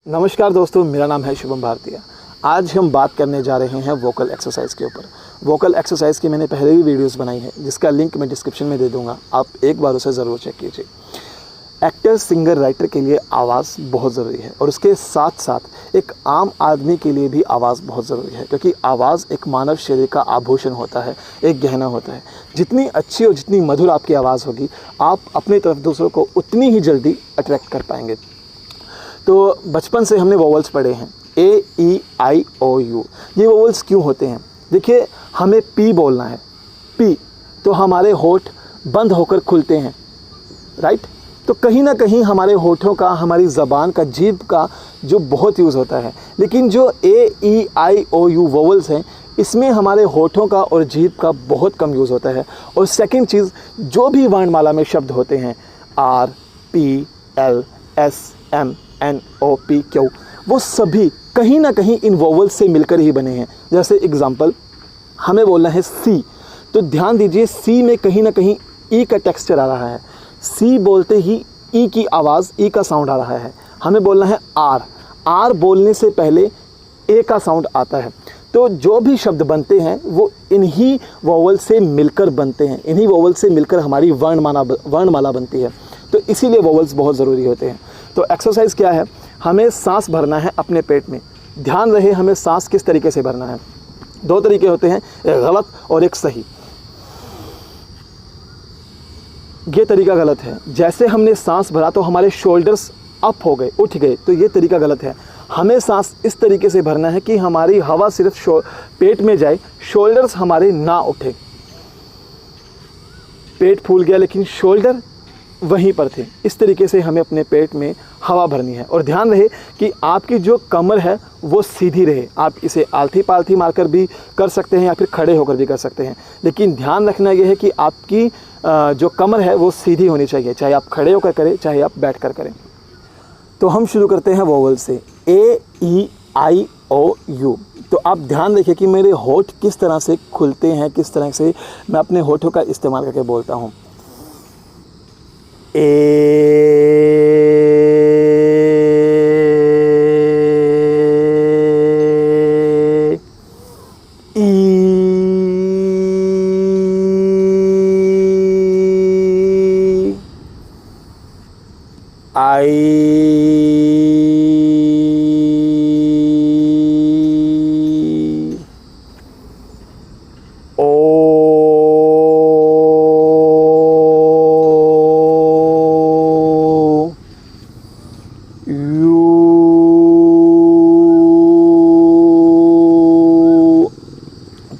नमस्कार दोस्तों, मेरा नाम है शुभम भारतीय। आज हम बात करने जा रहे हैं वोकल एक्सरसाइज के ऊपर। वोकल एक्सरसाइज की मैंने पहले भी वीडियोस बनाई है, जिसका लिंक मैं डिस्क्रिप्शन में दे दूंगा, आप एक बार उसे ज़रूर चेक कीजिए। एक्टर, सिंगर, राइटर के लिए आवाज़ बहुत ज़रूरी है और उसके साथ साथ एक आम आदमी के लिए भी आवाज़ बहुत ज़रूरी है, क्योंकि आवाज़ एक मानव शरीर का आभूषण होता है, एक गहना होता है। जितनी अच्छी और जितनी मधुर आपकी आवाज़ होगी, आप अपनी तरफ दूसरों को उतनी ही जल्दी अट्रैक्ट कर पाएंगे। तो बचपन से हमने वोवल्स पढ़े हैं, ए, ई, आई, ओ, यू। ये वोवल्स क्यों होते हैं? देखिए, हमें पी बोलना है, पी, तो हमारे होठ बंद होकर खुलते हैं, राइट। तो कहीं ना कहीं हमारे होठों का, हमारी ज़बान का, जीभ का जो बहुत यूज़ होता है। लेकिन जो ए, ई, आई, ओ, यू वोवल्स हैं, इसमें हमारे होठों का और जीभ का बहुत कम यूज़ होता है। और सेकंड चीज़, जो भी वर्णमाला में शब्द होते हैं, R, P, L, S, M, N, O, P, Q, वो सभी कहीं ना कहीं इन वोवल्स से मिलकर ही बने हैं। जैसे एग्जांपल, हमें बोलना है सी, तो ध्यान दीजिए सी में कहीं ना कहीं ई का टेक्सचर आ रहा है। सी बोलते ही ई की आवाज़, ई का साउंड आ रहा है। हमें बोलना है आर, आर बोलने से पहले ए का साउंड आता है। तो जो भी शब्द बनते हैं वो इन्हीं वोवल से मिलकर बनते हैं, इन्हीं वोवल से मिलकर हमारी वर्णमाला बनती है। तो इसीलिए वोवल्स बहुत ज़रूरी होते हैं। तो एक्सरसाइज क्या है? हमें सांस भरना है अपने पेट में। ध्यान रहे, हमें सांस किस तरीके से भरना है। दो तरीके होते हैं, एक गलत और एक सही। ये तरीका गलत है। जैसे हमने सांस भरा तो हमारे शोल्डर्स अप हो गए, उठ गए, तो ये तरीका गलत है। हमें सांस इस तरीके से भरना है कि हमारी हवा सिर्फ पेट में जाए, शोल्डर्स हमारे ना उठे। पेट फूल गया लेकिन शोल्डर वहीं पर थे। इस तरीके से हमें अपने पेट में हवा भरनी है। और ध्यान रहे कि आपकी जो कमर है वो सीधी रहे। आप इसे आलथी पालथी मारकर भी कर सकते हैं या फिर खड़े होकर भी कर सकते हैं, लेकिन ध्यान रखना यह है कि आपकी जो कमर है वो सीधी होनी चाहिए, चाहे आप खड़े होकर करें, चाहे आप बैठ कर करें। तो हम शुरू करते हैं वोवल से, ए, ई, आई, ओ, यू। तो आप ध्यान रखिए कि मेरे होठ किस तरह से खुलते हैं, किस तरह से मैं अपने होठों का इस्तेमाल करके बोलता हूँ। ए, ई, आई,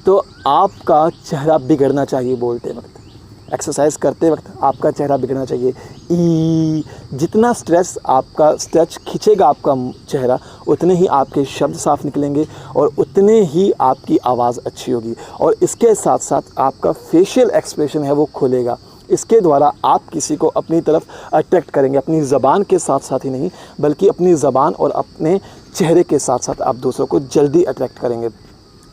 तो आपका चेहरा बिगड़ना चाहिए बोलते वक्त, एक्सरसाइज करते वक्त आपका चेहरा बिगड़ना चाहिए। ई, जितना स्ट्रेच खींचेगा आपका चेहरा, उतने ही आपके शब्द साफ निकलेंगे और उतने ही आपकी आवाज़ अच्छी होगी। और इसके साथ साथ आपका फेशियल एक्सप्रेशन है वो खुलेगा। इसके द्वारा आप किसी को अपनी तरफ अट्रैक्ट करेंगे, अपनी ज़बान के साथ साथ ही नहीं, बल्कि अपनी ज़बान और अपने चेहरे के साथ साथ आप दूसरों को जल्दी अट्रैक्ट करेंगे।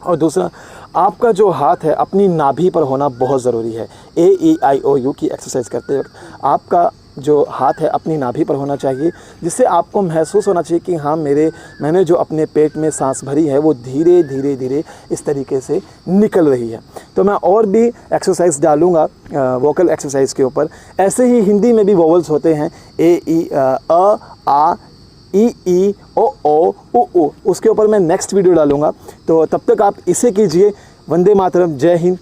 और दूसरा, आपका जो हाथ है अपनी नाभि पर होना बहुत ज़रूरी है। ए, ई, आई, ओ, यू की एक्सरसाइज करते वक्त आपका जो हाथ है अपनी नाभि पर होना चाहिए, जिससे आपको महसूस होना चाहिए कि हाँ, मैंने जो अपने पेट में सांस भरी है वो धीरे धीरे धीरे इस तरीके से निकल रही है। तो मैं और भी एक्सरसाइज डालूँगा वोकल एक्सरसाइज के ऊपर। ऐसे ही हिंदी में भी वोवल्स होते हैं, ए, ई, अ, आ, ई, ओ, उ, उसके ऊपर मैं नेक्स्ट वीडियो डालूंगा। तो तब तक आप इसे कीजिए। वंदे मातरम, जय हिंद,